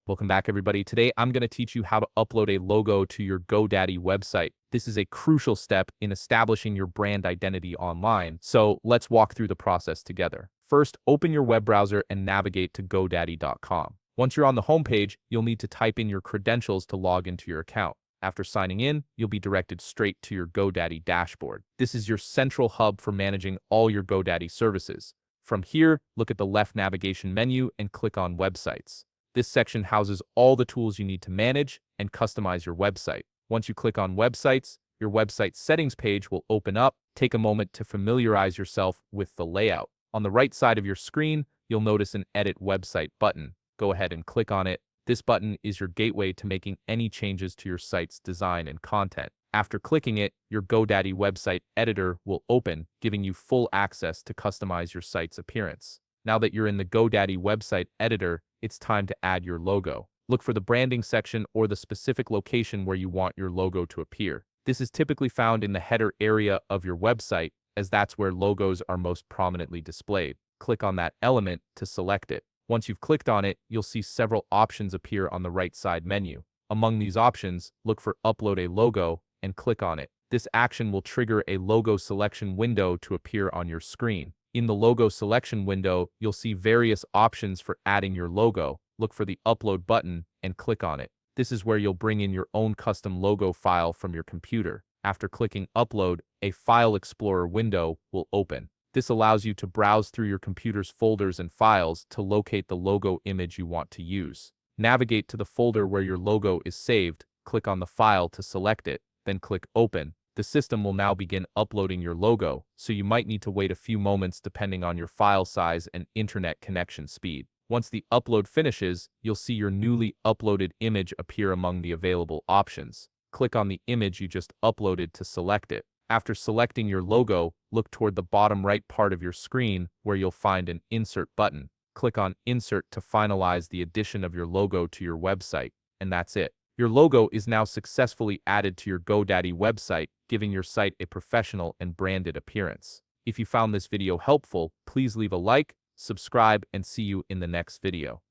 Welcome back, everybody. Today, I'm going to teach you how to upload a logo to your GoDaddy website. This is a crucial step in establishing your brand identity online. So let's walk through the process together. First, open your web browser and navigate to GoDaddy.com. Once you're on the homepage, you'll need to type in your credentials to log into your account. After signing in, you'll be directed straight to your GoDaddy dashboard. This is your central hub for managing all your GoDaddy services. From here, look at the left navigation menu and click on Websites. This section houses all the tools you need to manage and customize your website. Once you click on Websites, your website settings page will open up. Take a moment to familiarize yourself with the layout. On the right side of your screen, you'll notice an Edit Website button. Go ahead and click on it. This button is your gateway to making any changes to your site's design and content. After clicking it, your GoDaddy website editor will open, giving you full access to customize your site's appearance. Now that you're in the GoDaddy website editor, it's time to add your logo. Look for the branding section or the specific location where you want your logo to appear. This is typically found in the header area of your website, as that's where logos are most prominently displayed. Click on that element to select it. Once you've clicked on it, you'll see several options appear on the right side menu. Among these options, look for Upload a Logo and click on it. This action will trigger a logo selection window to appear on your screen. In the logo selection window, you'll see various options for adding your logo. Look for the Upload button and click on it. This is where you'll bring in your own custom logo file from your computer. After clicking Upload, a File Explorer window will open. This allows you to browse through your computer's folders and files to locate the logo image you want to use. Navigate to the folder where your logo is saved, click on the file to select it, then click Open. The system will now begin uploading your logo, so you might need to wait a few moments depending on your file size and internet connection speed. Once the upload finishes, you'll see your newly uploaded image appear among the available options. Click on the image you just uploaded to select it. After selecting your logo, look toward the bottom right part of your screen where you'll find an Insert button. Click on Insert to finalize the addition of your logo to your website, and that's it. Your logo is now successfully added to your GoDaddy website, giving your site a professional and branded appearance. If you found this video helpful, please leave a like, subscribe, and see you in the next video.